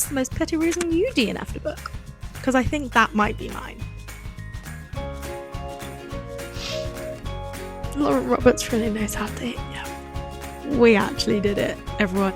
what's the most petty reason you DNFed a book? Because I think that might be mine. Laura Roberts really knows how to. Yeah, we actually did it, everyone.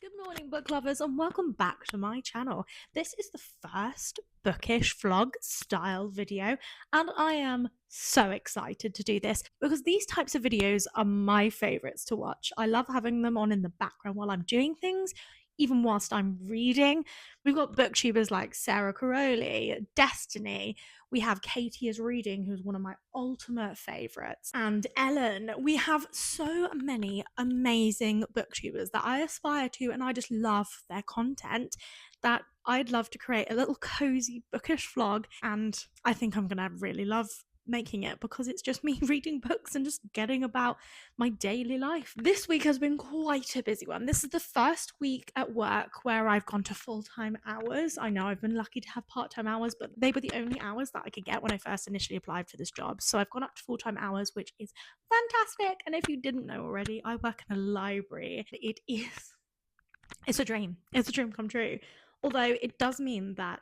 Good morning, book lovers, and welcome back to my channel. This is the first bookish vlog style video, and I am so excited to do this because these types of videos are my favorites to watch. I love having them on in the background while I'm doing things, even whilst I'm reading. We've got booktubers like Sarah Caroli, Destiny. We have Katie is Reading, who's one of my ultimate favorites, and Ellen. We have so many amazing booktubers that I aspire to, and I just love their content, that I'd love to create a little cozy bookish vlog, and I think I'm gonna really love making it because it's just me reading books and just getting about my daily life. This week has been quite a busy one. This is the first week at work where I've gone to full-time hours. I know I've been lucky to have part-time hours, but they were the only hours that I could get when I first initially applied for this job. So I've gone up to full-time hours, which is fantastic. And if you didn't know already, I work in a library. It's a dream. It's a dream come true. Although it does mean that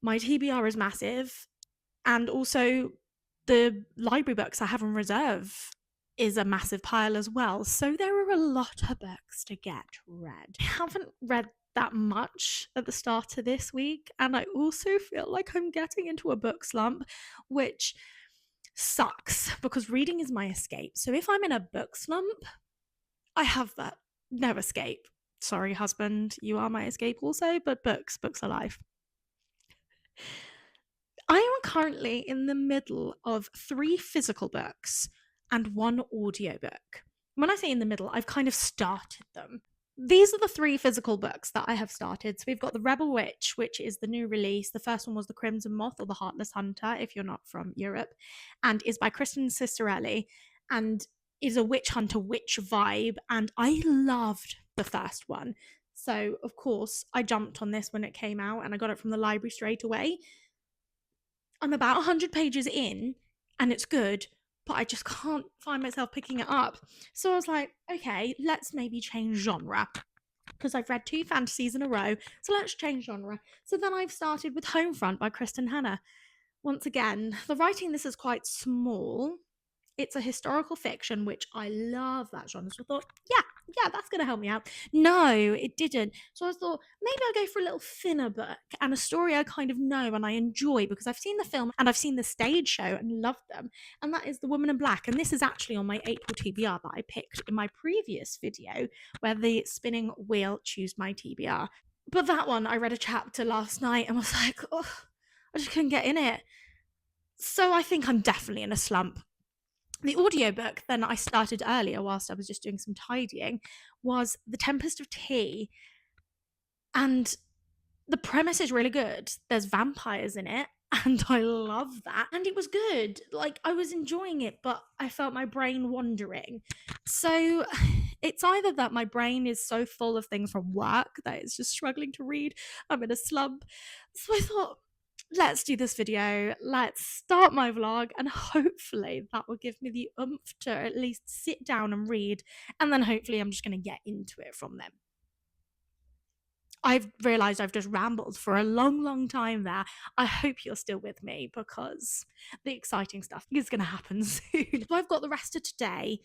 my TBR is massive, and also the library books I have in reserve is a massive pile as well. So there are a lot of books to get read. I haven't read that much at the start of this week, and I also feel like I'm getting into a book slump, which sucks because reading is my escape. So if I'm in a book slump, I have that. No escape. Sorry, husband, you are my escape also, but books are life. I am currently in the middle of 3 physical books and 1 audiobook. When I say in the middle, I've kind of started them. These are the 3 physical books that I have started. So we've got The Rebel Witch, which is the new release. The first one was The Crimson Moth, or The Heartless Hunter, if you're not from Europe, and is by Kristen Cicerelli, and is a witch hunter witch vibe, and I loved the first one. So, of course, I jumped on this when it came out, and I got it from the library straight away. I'm about 100 pages in and it's good, but I just can't find myself picking it up. So I was like, okay, let's maybe change genre, because I've read 2 fantasies in a row, so let's change genre. So then I've started with Homefront by Kristen Hanna. Once again, the writing this is quite small. It's a historical fiction, which I love that genre. So I thought, yeah, that's going to help me out. No, it didn't. So I thought, maybe I'll go for a little thinner book and a story I kind of know and I enjoy because I've seen the film and I've seen the stage show and loved them. And that is The Woman in Black. And this is actually on my April TBR that I picked in my previous video where the spinning wheel chose my TBR. But that one, I read a chapter last night and was like, oh, I just couldn't get in it. So I think I'm definitely in a slump. The audiobook then I started earlier whilst I was just doing some tidying was The Tempest of Tea, and the premise is really good. There's vampires in it and I love that, and it was good. Like, I was enjoying it, but I felt my brain wandering. So it's either that my brain is so full of things from work that it's just struggling to read, I'm in a slump. So I thought, let's do this video, let's start my vlog, and hopefully that will give me the oomph to at least sit down and read, and then hopefully I'm just going to get into it from them. I've realised I've just rambled for a long time there. I hope you're still with me because the exciting stuff is going to happen soon. So I've got the rest of today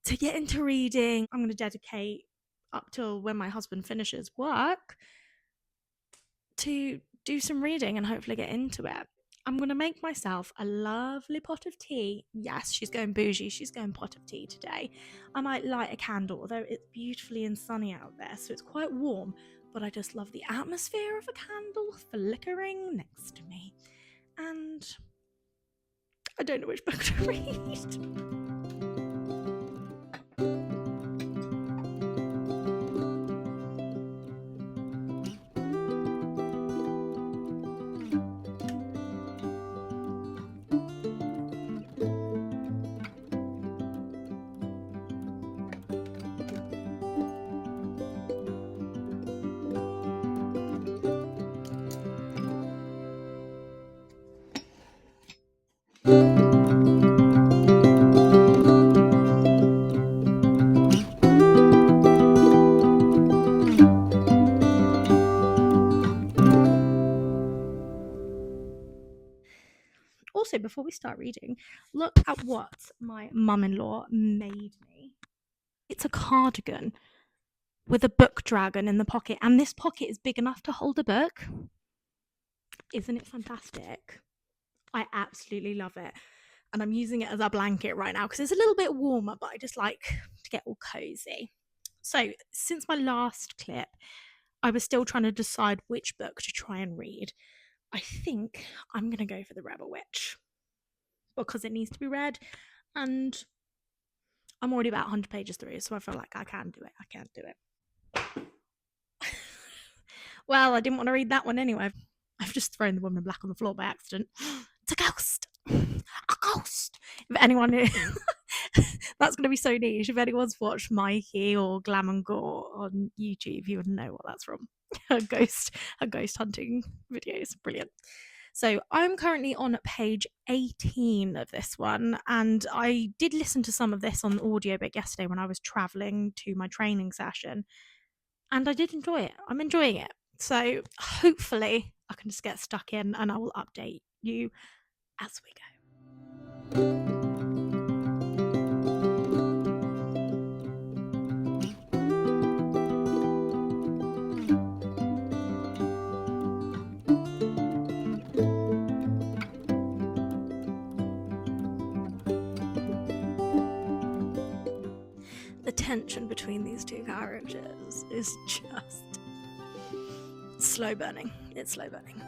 to get into reading. I'm going to dedicate up till when my husband finishes work to do some reading and hopefully get into it. I'm going to make myself a lovely pot of tea. Yes, she's going bougie. She's going pot of tea today. I might light a candle, although it's beautifully and sunny out there, so it's quite warm. But I just love the atmosphere of a candle flickering next to me. And I don't know which book to read. Also, before we start reading, look at what my mum-in-law made me. It's a cardigan with a book dragon in the pocket, and this pocket is big enough to hold a book. Isn't it fantastic? I absolutely love it. And I'm using it as a blanket right now because it's a little bit warmer, but I just like to get all cozy. So, since my last clip, I was still trying to decide which book to try and read. I think I'm going to go for The Rebel Witch because it needs to be read, and I'm already about 100 pages through, so I feel like I can do it. I can do it. Well, I didn't want to read that one anyway. I've just thrown the woman in black on the floor by accident. It's a ghost. A ghost. If anyone that's going to be so niche. If anyone's watched Mikey or Glam and Gore on YouTube, you would know what that's from. a ghost hunting videos. Brilliant. So I'm currently on page 18 of this one, and I did listen to some of this on the audiobook yesterday when I was traveling to my training session, and I did enjoy it. I'm enjoying it. So hopefully I can just get stuck in and I will update you as we go. The tension between these two characters is just slow burning. It's slow burning.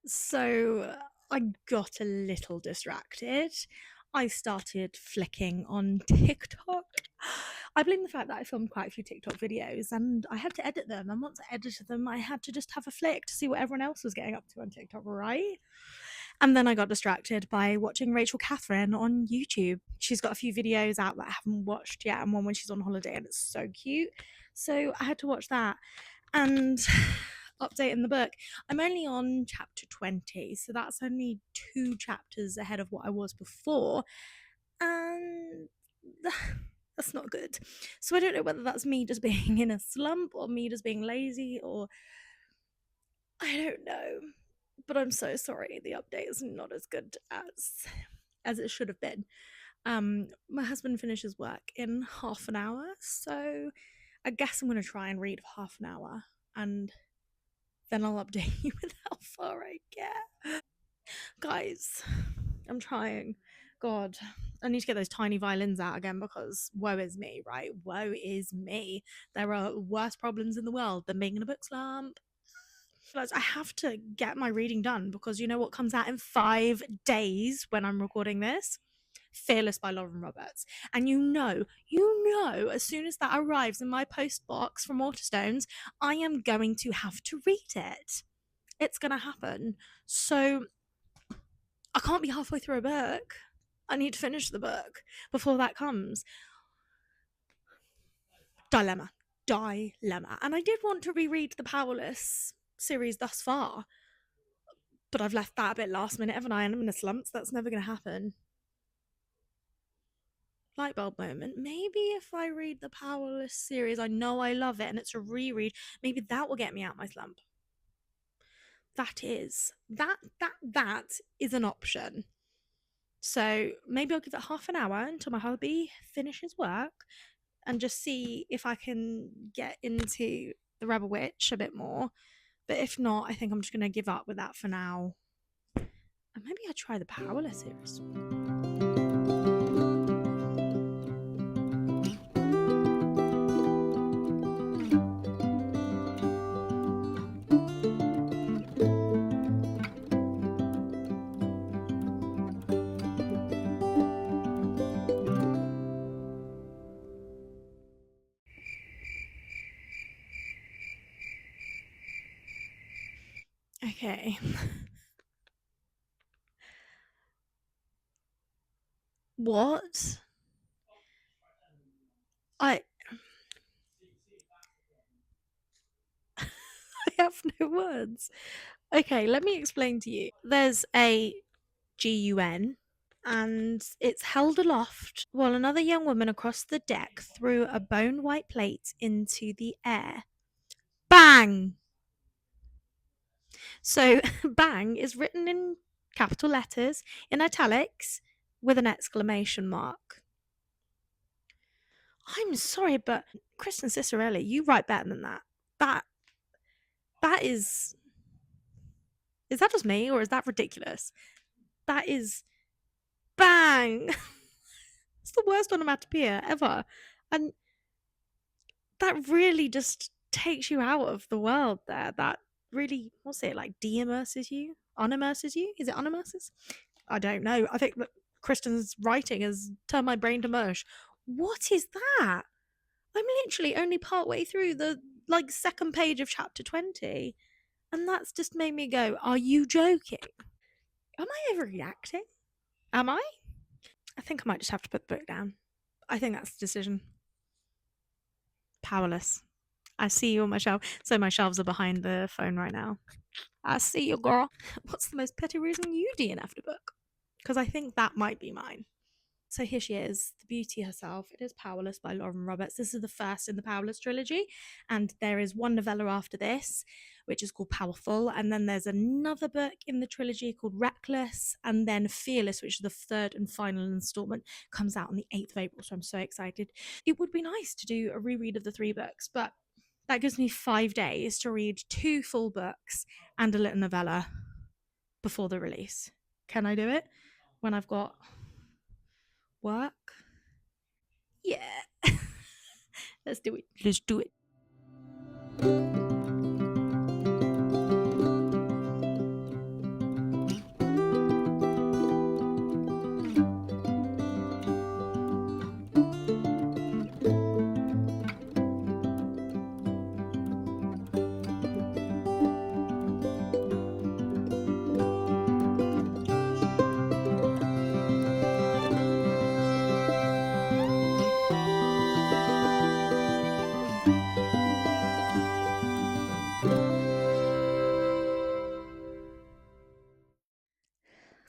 So I got a little distracted. I started flicking on TikTok. I blame the fact that I filmed quite a few TikTok videos and I had to edit them. And once I edited them, I had to just have a flick to see what everyone else was getting up to on TikTok, right? And then I got distracted by watching Rachel Catherine on YouTube. She's got a few videos out that I haven't watched yet, and one when she's on holiday, and it's so cute. So I had to watch that. And updating the book, I'm only on chapter 20, so that's only 2 chapters ahead of what I was before, and that's not good. So I don't know whether that's me just being in a slump or me just being lazy, or I don't know, but I'm so sorry the update is not as good as it should have been. My husband finishes work in half an hour, so I guess I'm going to try and read for half an hour, and then I'll update you with how far I get. Guys, I'm trying. God, I need to get those tiny violins out again because woe is me, right? Woe is me. There are worse problems in the world than being in a book slump. I have to get my reading done because you know what comes out in 5 days when I'm recording this? Fearless by Lauren Roberts. And you know, as soon as that arrives in my post box from Waterstones, I am going to have to read it. It's going to happen. So I can't be halfway through a book. I need to finish the book before that comes. Dilemma. And I did want to reread the Powerless series thus far, but I've left that a bit last minute, haven't I? And I'm in a slump, so that's never going to happen. Light bulb moment. Maybe if I read the Powerless series, I know I love it and it's a reread, maybe that will get me out my slump. That is an option. So maybe I'll give it half an hour until my hubby finishes work and just see if I can get into the Rebel Witch a bit more. But if not, I think I'm just going to give up with that for now. And maybe I try the Powerless series. Okay. What? I I have no words. Okay, let me explain to you. There's a GUN, and it's held aloft while another young woman across the deck threw a bone white plate into the air. Bang! So, bang is written in capital letters in italics with an exclamation mark. I'm sorry, but Kristen Cicerelli, you write better than that. That that is that just me or is that ridiculous? That is bang. It's the worst onomatopoeia ever. And that really just takes you out of the world there. That really, what's it, like de-immerses you? Unimmerses you? Is it unimmerses? I don't know. I think that Kristen's writing has turned my brain to mush. What is that? I'm literally only partway through the like second page of chapter 20. And that's just made me go, are you joking? Am I overreacting? Am I? I think I might just have to put the book down. I think that's the decision. Powerless. I see you on my shelf. So my shelves are behind the phone right now. I see you, girl. What's the most petty reason you DNF'd a book? Because I think that might be mine. So here she is, the beauty herself. It is Powerless by Lauren Roberts. This is the first in the Powerless trilogy, and there is one novella after this, which is called Powerful, and then there's another book in the trilogy called Reckless, and then Fearless, which is the third and final installment, comes out on the 8th of April, so I'm so excited. It would be nice to do a reread of the 3 books, but that gives me 5 days to read 2 full books and a little novella before the release. Can I do it when I've got work? Yeah. Let's do it. Let's do it.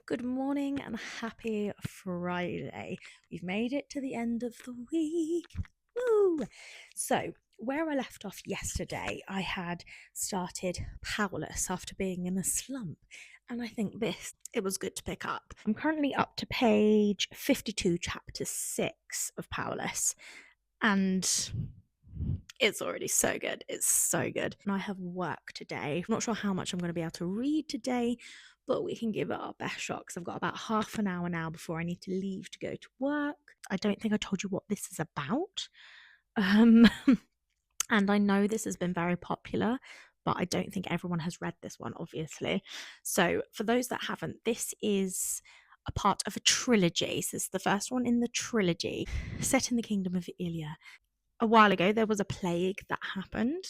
Good morning and happy Friday. We've made it to the end of the week. Woo! So, where I left off yesterday, I had started Powerless after being in a slump. And I think it was good to pick up. I'm currently up to page 52, chapter 6 of Powerless. And it's already so good. It's so good. And I have work today. I'm not sure how much I'm going to be able to read today, but we can give it our best shot because I've got about half an hour now before I need to leave to go to work. I don't think I told you what this is about. And I know this has been very popular, but I don't think everyone has read this one, obviously. So for those that haven't, this is a part of a trilogy. So this is the first one in the trilogy, set in the kingdom of Ilia. A while ago, there was a plague that happened,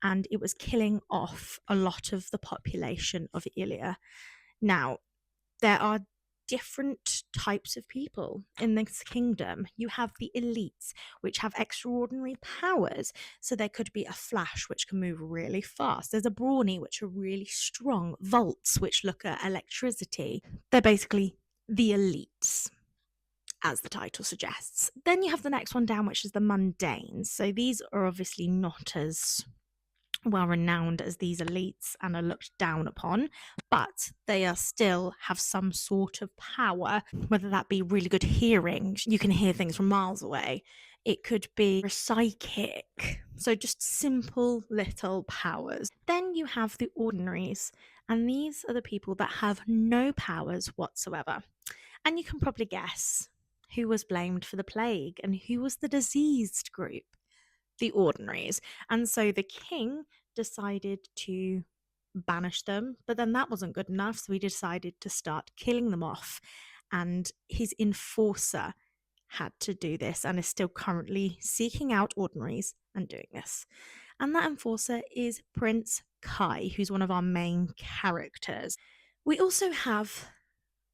and it was killing off a lot of the population of Ilia. Now, there are different types of people in this kingdom. You have the elites, which have extraordinary powers. So there could be a Flash, which can move really fast. There's a Brawny, which are really strong. Volts, which look at electricity. They're basically the elites, as the title suggests. Then you have the next one down, which is the mundanes. So these are obviously not as well renowned as these elites and are looked down upon, but they are still have some sort of power, whether that be really good hearing, you can hear things from miles away. It could be psychic, so just simple little powers. Then you have the ordinaries, and these are the people that have no powers whatsoever. And you can probably guess who was blamed for the plague and who was the diseased group. The ordinaries. And so the king decided to banish them, but then that wasn't good enough, so he decided to start killing them off. And his enforcer had to do this and is still currently seeking out ordinaries and doing this. And that enforcer is Prince Kai, who's one of our main characters. We also have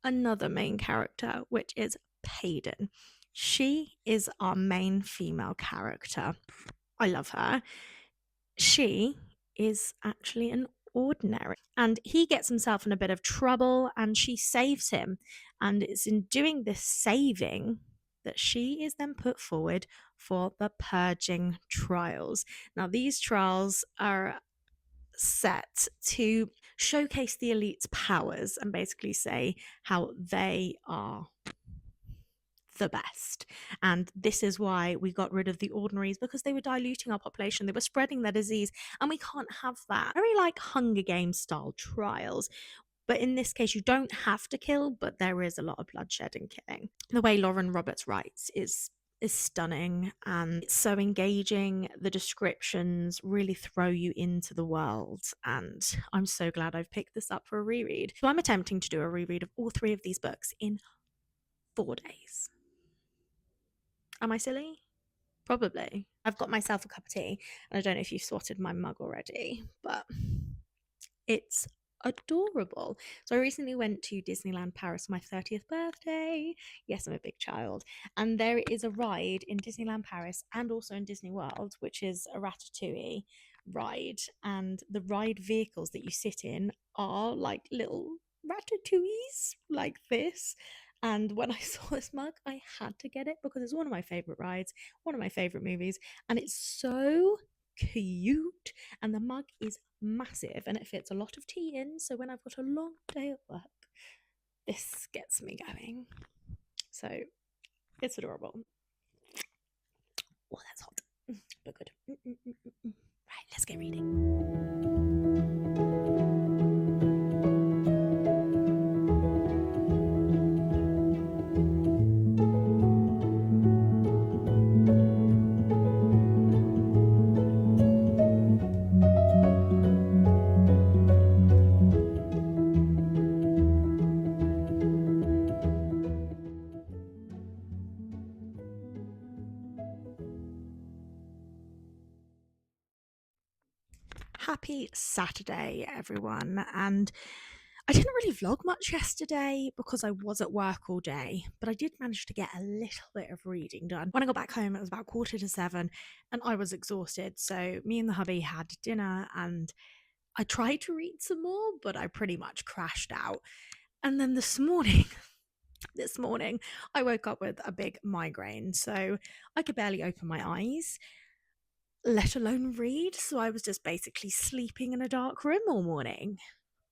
another main character, which is Payden. She is our main female character. I love her. She is actually an ordinary, and he gets himself in a bit of trouble and she saves him. And it's in doing this saving that she is then put forward for the purging trials. Now, these trials are set to showcase the elite's powers and basically say how they are the best. And this is why we got rid of the ordinaries, because they were diluting our population, they were spreading their disease, and we can't have that. Very like Hunger Games style trials. But in this case, you don't have to kill, but there is a lot of bloodshed and killing. The way Lauren Roberts writes is stunning, and it's so engaging. The descriptions really throw you into the world, and I'm so glad I've picked this up for a reread. So I'm attempting to do a reread of all 3 of these books in 4 days. Am I silly? Probably. I've got myself a cup of tea, and I don't know if you've spotted my mug already, but it's adorable. So I recently went to Disneyland Paris for my 30th birthday. Yes, I'm a big child. And there is a ride in Disneyland Paris and also in Disney World, which is a Ratatouille ride. And the ride vehicles that you sit in are like little ratatouilles like this. And when I saw this mug, I had to get it because it's one of my favorite rides, one of my favorite movies, and it's so cute. And the mug is massive and it fits a lot of tea in. So when I've got a long day at work, this gets me going. So it's adorable. Oh, that's hot, but good. Right, let's get reading. Happy Saturday, everyone. And I didn't really vlog much yesterday because I was at work all day, but I did manage to get a little bit of reading done. When I got back home, it was about 7:15 and I was exhausted. So me and the hubby had dinner and I tried to read some more, but I pretty much crashed out. And then this morning, I woke up with a big migraine. So I could barely open my eyes, let alone read. So I was just basically sleeping in a dark room all morning.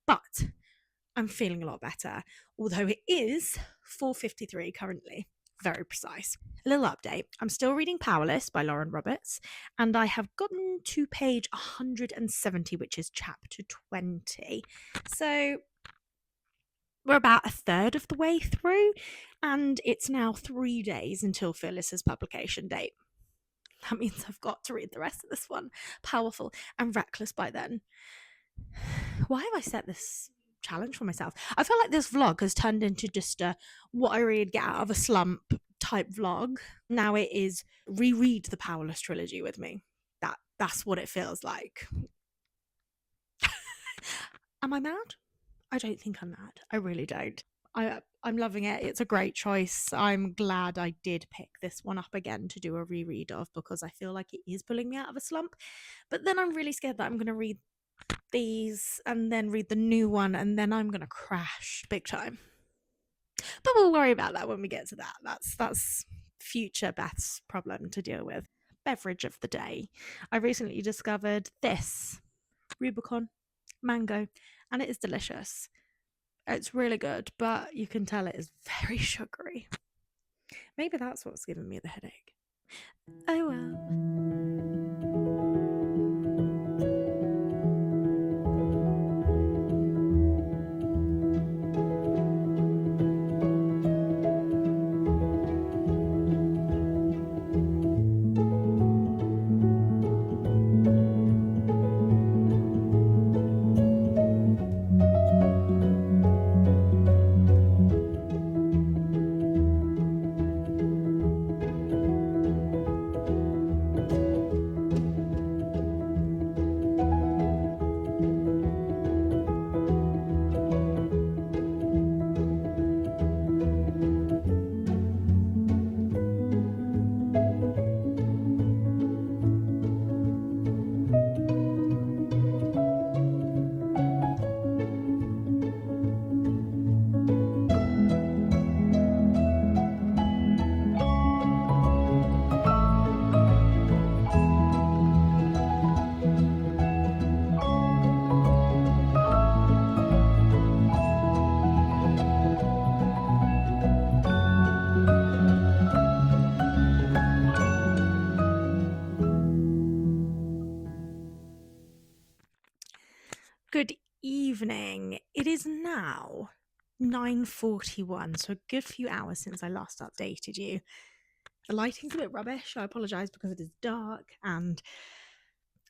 But I'm feeling a lot better, although it is 4:53 currently, very precise. A little update. I'm still reading Powerless by Lauren Roberts, and I have gotten to page 170, which is chapter 20. So we're about a third of the way through, and it's now 3 days until Phyllis's publication date. That means I've got to read the rest of this one. Powerful and reckless by then. Why have I set this challenge for myself? I feel like this vlog has turned into just a what I read, get out of a slump type vlog. Now it is reread the Powerless trilogy with me. That's what it feels like. Am I mad? I don't think I'm mad. I really don't. I'm loving it. It's a great choice. I'm glad I did pick this one up again to do a reread of, because I feel like it is pulling me out of a slump. But then I'm really scared that I'm going to read these and then read the new one and then I'm going to crash big time. But we'll worry about that when we get to that. That's future Beth's problem to deal with. Beverage of the day. I recently discovered this Rubicon mango, and it is delicious. It's really good, but you can tell it is very sugary. Maybe that's what's giving me the headache. Oh well. evening. It is now 9:41, so a good few hours since I last updated you. The lighting's a bit rubbish. I apologise because it is dark and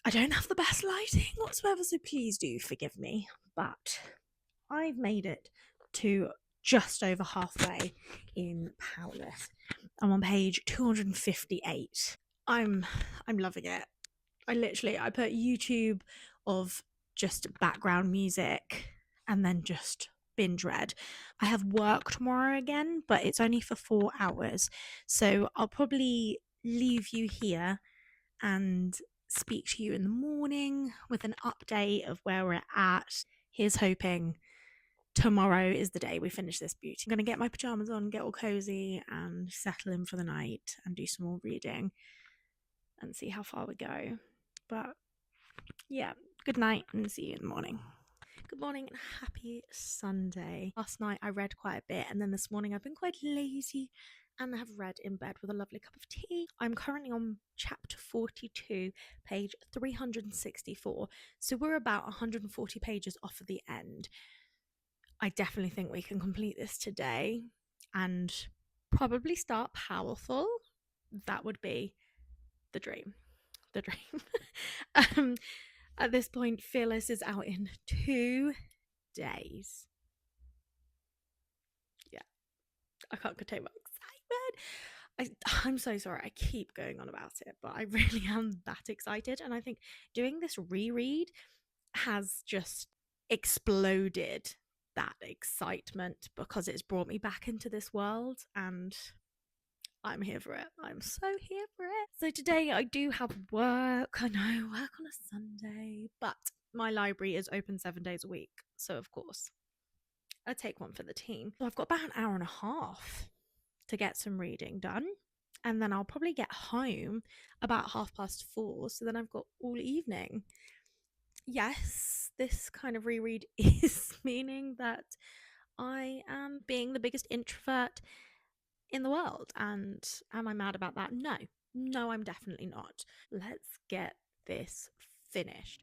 I don't have the best lighting whatsoever, so please do forgive me. But I've made it to just over halfway in Powerless. I'm on page 258. I'm loving it. I put YouTube of just background music and then just binge read. I have work tomorrow again, but it's only for 4 hours. So I'll probably leave you here and speak to you in the morning with an update of where we're at. Here's hoping tomorrow is the day we finish this beauty. I'm going to get my pajamas on, get all cozy and settle in for the night and do some more reading and see how far we go. But yeah, good night and see you in the morning. Good morning and happy Sunday. Last night I read quite a bit, and then this morning I've been quite lazy and have read in bed with a lovely cup of tea. I'm currently on chapter 42, page 364. So we're about 140 pages off of the end. I definitely think we can complete this today and probably start Powerful. That would be the dream. At this point, Fearless is out in 2 days. Yeah, I can't contain my excitement. I'm so sorry I keep going on about it, but I really am that excited, and I think doing this reread has just exploded that excitement because it's brought me back into this world, and I'm here for it. I'm so here for it. So today I do have work. I know, work on a Sunday, but my library is open 7 days a week. So of course, I take one for the team. So I've got about an hour and a half to get some reading done. And then I'll probably get home about 4:30. So then I've got all evening. Yes, this kind of reread is meaning that I am being the biggest introvert in the world. And am I mad about that? No, I'm definitely not. Let's get this finished.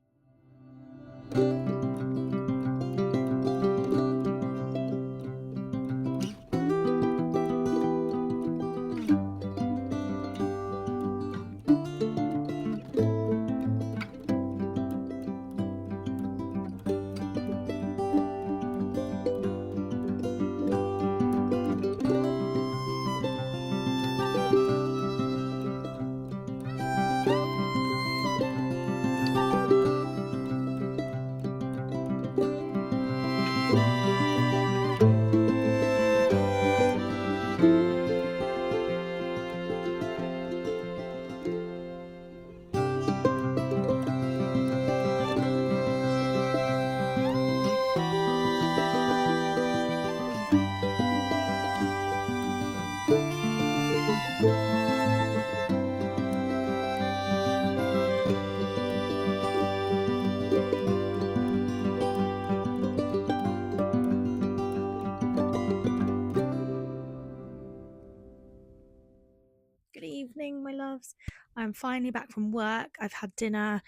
Good evening, my loves. I'm finally back from work. I've had dinner.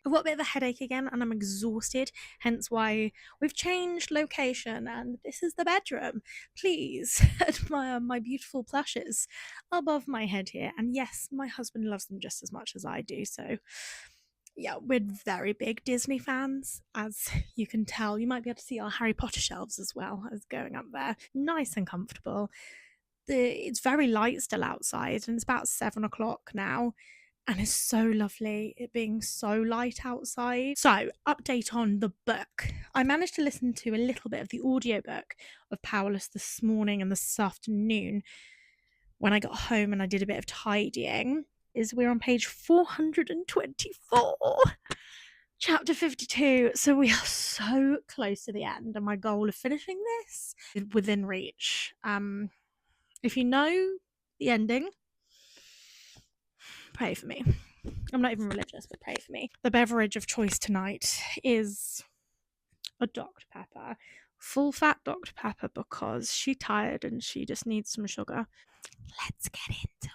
I've got a bit of a headache again and I'm exhausted, hence why we've changed location and this is the bedroom. Please admire my beautiful plushes above my head here. And yes, my husband loves them just as much as I do, so yeah, we're very big Disney fans, as you can tell. You might be able to see our Harry Potter shelves as well as going up there. Nice and comfortable. It's very light still outside and it's about 7 o'clock now. And it's so lovely, it being so light outside. So, update on the book. I managed to listen to a little bit of the audiobook of Powerless this morning and this afternoon when I got home and I did a bit of tidying. We're on page 424, chapter 52. So we are so close to the end, and my goal of finishing this is within reach. If you know the ending, pray for me. I'm not even religious, but pray for me. The beverage of choice tonight is a Dr. Pepper. Full fat Dr. Pepper because she's tired and she just needs some sugar. Let's get into it.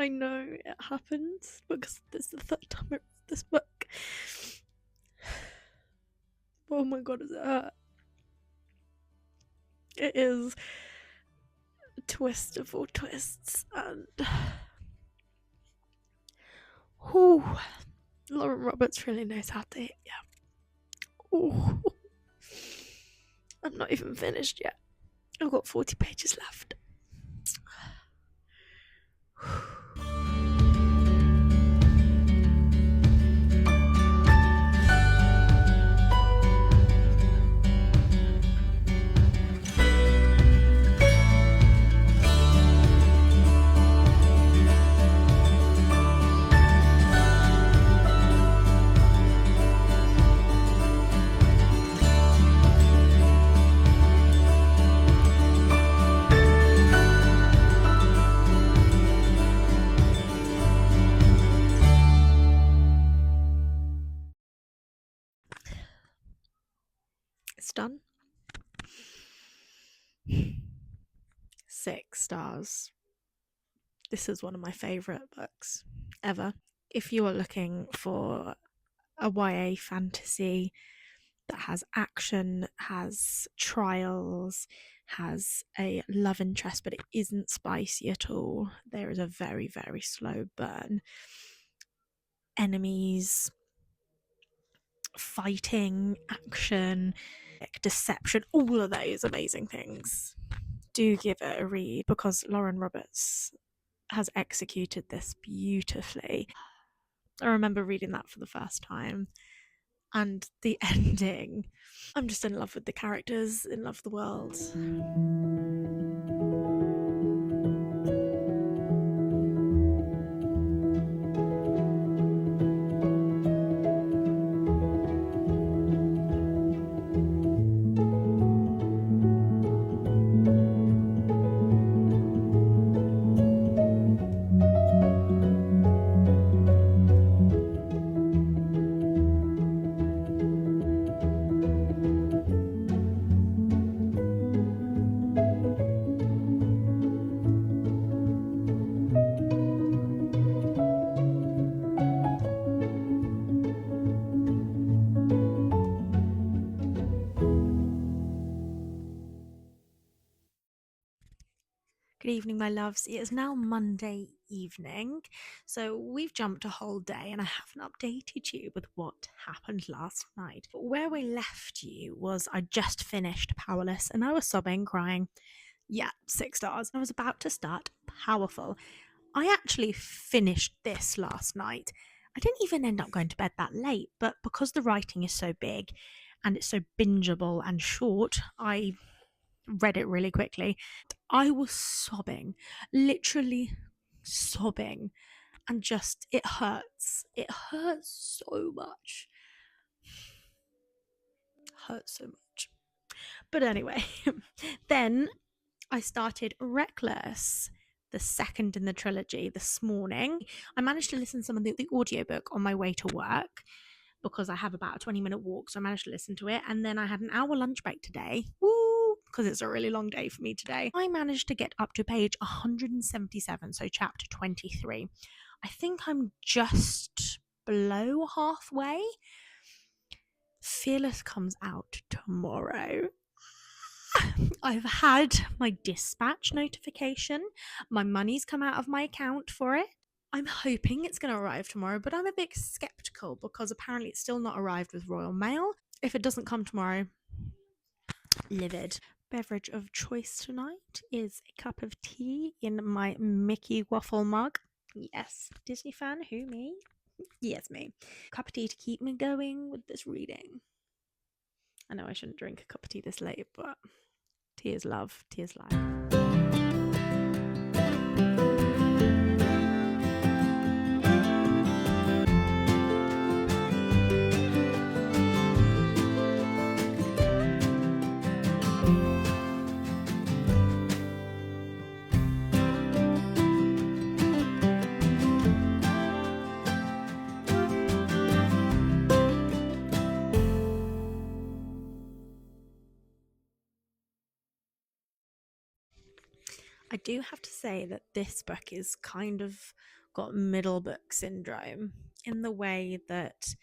I know it happens because this is the third time I read this book. Oh my god, does it hurt? It is a twist of all twists, and whew, Lauren Roberts really knows how to hit you. Ooh. I'm not even finished yet. I've got 40 pages left. It's done. 6 stars. This is one of my favourite books ever. If you are looking for a YA fantasy that has action, has trials, has a love interest, but it isn't spicy at all, there is a very, very slow burn. Enemies, fighting, action, deception, all of those amazing things. Do give it a read because Lauren Roberts has executed this beautifully. I remember reading that for the first time, and the ending. I'm just in love with the characters, in love with the world. Good evening, my loves. It is now Monday evening, so we've jumped a whole day and I haven't updated you with what happened last night. But where we left you was I just finished Powerless and I was sobbing, crying. Yeah, 6 stars. I was about to start Powerful. I actually finished this last night. I didn't even end up going to bed that late, but because the writing is so big and it's so bingeable and short, I read it really quickly. I was sobbing, literally sobbing, and just it hurts. It hurts so much. Hurts so much. But anyway, then I started Reckless, the second in the trilogy, this morning. I managed to listen to some of the audiobook on my way to work because I have about a 20-minute walk, so I managed to listen to it. And then I had an hour lunch break today. Woo! Because it's a really long day for me today. I managed to get up to page 177, so chapter 23. I think I'm just below halfway. Fearless comes out tomorrow. I've had my dispatch notification. My money's come out of my account for it. I'm hoping it's going to arrive tomorrow, but I'm a bit skeptical because apparently it's still not arrived with Royal Mail. If it doesn't come tomorrow, livid. Beverage of choice tonight is a cup of tea in my Mickey waffle mug. Yes, Disney fan, who, me? Yes, me. Cup of tea to keep me going with this reading. I know I shouldn't drink a cup of tea this late, but tea is love, tea is life. I do have to say that this book is kind of got middle book syndrome in the way that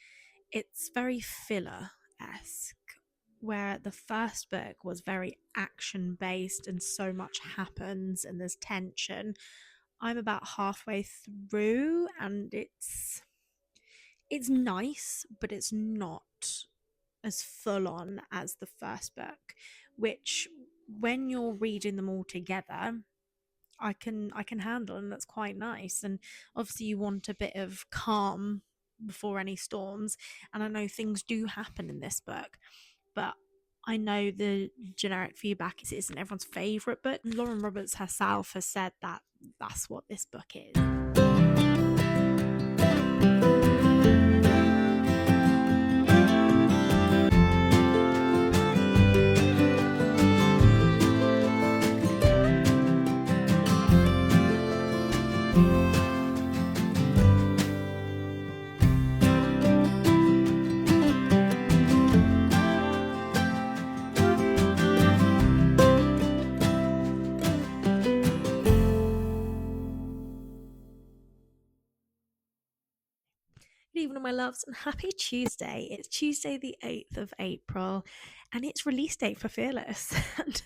it's very filler esque, where the first book was very action based and so much happens and there's tension. I'm about halfway through and it's nice, but it's not as full on as the first book, which when you're reading them all together, I can handle, and that's quite nice. And obviously you want a bit of calm before any storms, and I know things do happen in this book, but I know the generic feedback is it isn't everyone's favorite book. Lauren Roberts herself has said that that's what this book is. Good evening, my loves, and happy Tuesday. It's Tuesday, the 8th of April, and it's release date for Fearless. And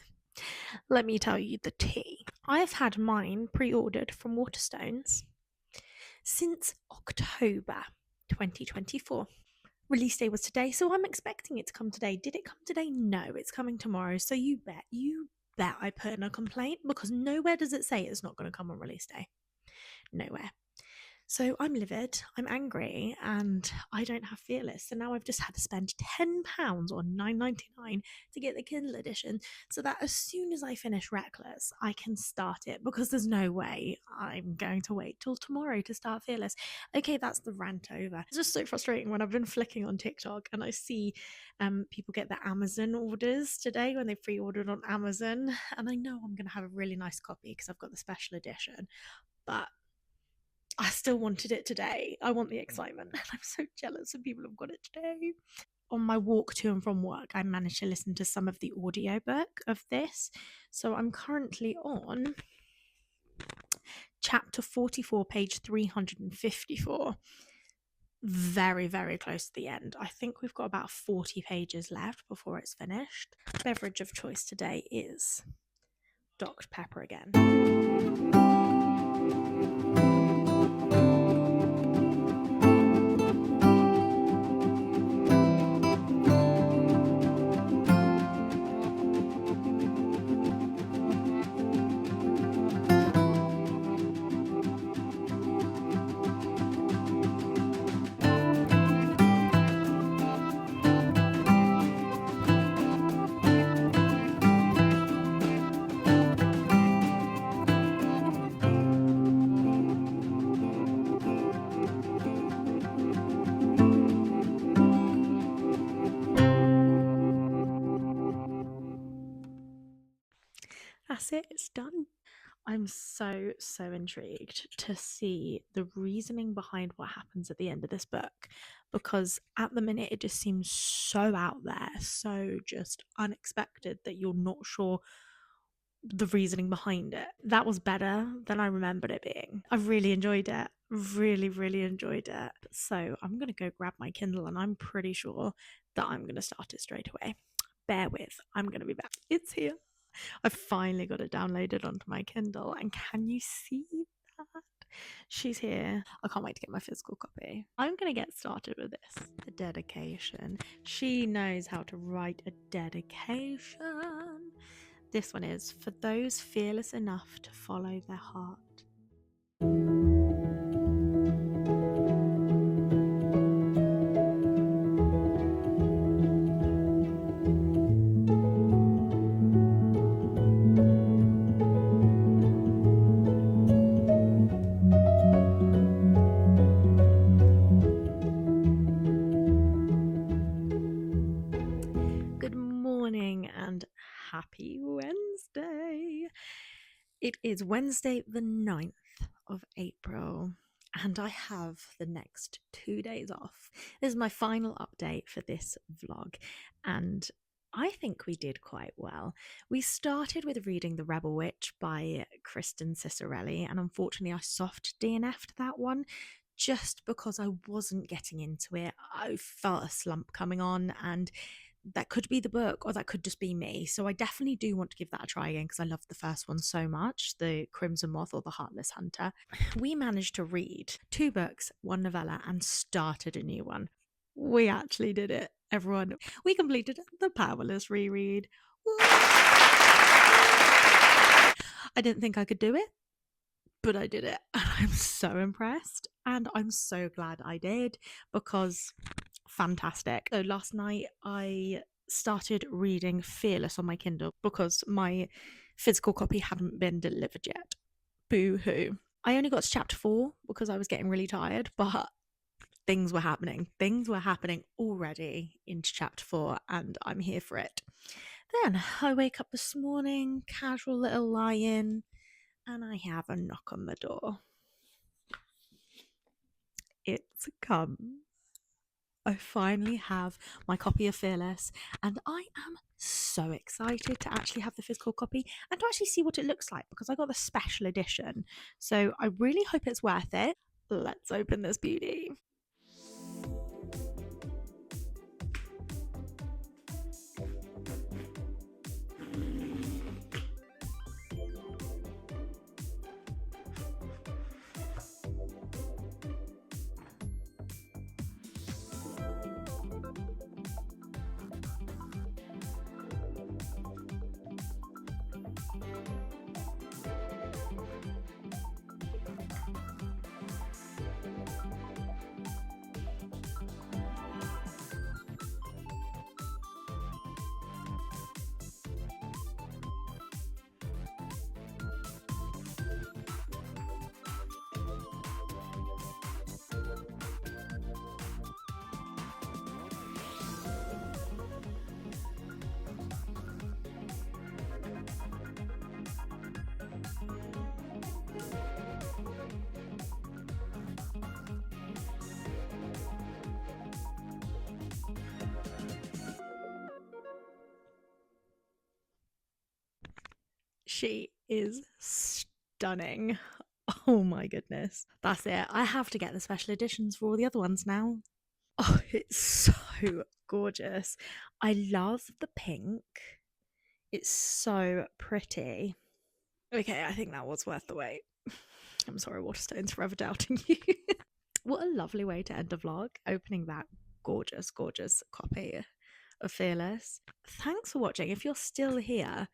let me tell you the tea. I've had mine pre ordered from Waterstones since October 2024. Release day was today, so I'm expecting it to come today. Did it come today? No, it's coming tomorrow. So you bet I put in a complaint, because nowhere does it say it's not going to come on release day. Nowhere. So I'm livid, I'm angry, and I don't have Fearless. So now I've just had to spend £10 on $9.99 to get the Kindle edition, so that as soon as I finish Reckless, I can start it, because there's no way I'm going to wait till tomorrow to start Fearless. Okay, that's the rant over. It's just so frustrating when I've been flicking on TikTok and I see people get their Amazon orders today when they pre-ordered on Amazon, and I know I'm going to have a really nice copy because I've got the special edition, but I still wanted it today. I want the excitement. And I'm so jealous of people who've got it today. On my walk to and from work, I managed to listen to some of the audiobook of this. So I'm currently on chapter 44, page 354. Very, very close to the end. I think we've got about 40 pages left before it's finished. Beverage of choice today is Dr. Pepper again. That's it, it's done. I'm so intrigued to see the reasoning behind what happens at the end of this book, because at the minute it just seems so out there, so just unexpected, that you're not sure the reasoning behind it. That was better than I remembered it being. I really enjoyed it. Really enjoyed it. So I'm going to go grab my Kindle, and I'm pretty sure that I'm going to start it straight away. Bear with, I'm going to be back. It's here. I've finally got it downloaded onto my Kindle, and can you see that? She's here. I can't wait to get my physical copy. I'm going to get started with this. A dedication. She knows how to write a dedication. This one is for those fearless enough to follow their heart. Good morning and happy Wednesday. It is Wednesday the 9th of April, and I have the next 2 days off. This is my final update for this vlog, and I think we did quite well. We started with reading The Rebel Witch by Kristen Cicerelli, and unfortunately, I soft DNF'd that one just because I wasn't getting into it. I felt a slump coming on, and that could be the book or that could just be me. So I definitely do want to give that a try again because I loved the first one so much, The Crimson Moth or The Heartless Hunter. We managed to read 2 books, 1 novella, and started a new one. We actually did it, everyone. We completed the Powerless reread. I didn't think I could do it, but I did it. And I'm so impressed. And I'm so glad I did because fantastic. So last night I started reading Fearless on my Kindle because my physical copy hadn't been delivered yet. Boo hoo. I only got to chapter 4 because I was getting really tired, but things were happening. Things were happening already into chapter 4, and I'm here for it. Then I wake up this morning, casual little lie in, and I have a knock on the door. It's come. I finally have my copy of Fearless, and I am so excited to actually have the physical copy and to actually see what it looks like because I got the special edition. So I really hope it's worth it. Let's open this beauty. She is stunning. Oh my goodness. That's it. I have to get the special editions for all the other ones now. Oh, it's so gorgeous. I love the pink. It's so pretty. Okay, I think that was worth the wait. I'm sorry, Waterstone's forever doubting you. What a lovely way to end a vlog, opening that gorgeous, gorgeous copy of Fearless. Thanks for watching. If you're still here,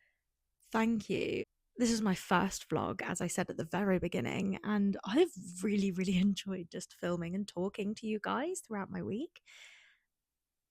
thank you. This is my first vlog, as I said at the very beginning, and I've really, really enjoyed just filming and talking to you guys throughout my week.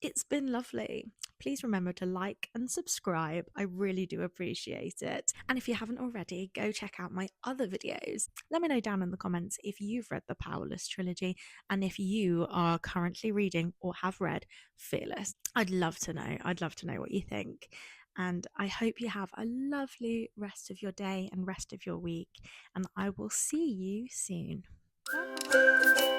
It's been lovely. Please remember to like and subscribe. I really do appreciate it. And if you haven't already, go check out my other videos. Let me know down in the comments if you've read the Powerless trilogy and if you are currently reading or have read Fearless. I'd love to know. I'd love to know what you think. And I hope you have a lovely rest of your day and rest of your week. And I will see you soon. Bye.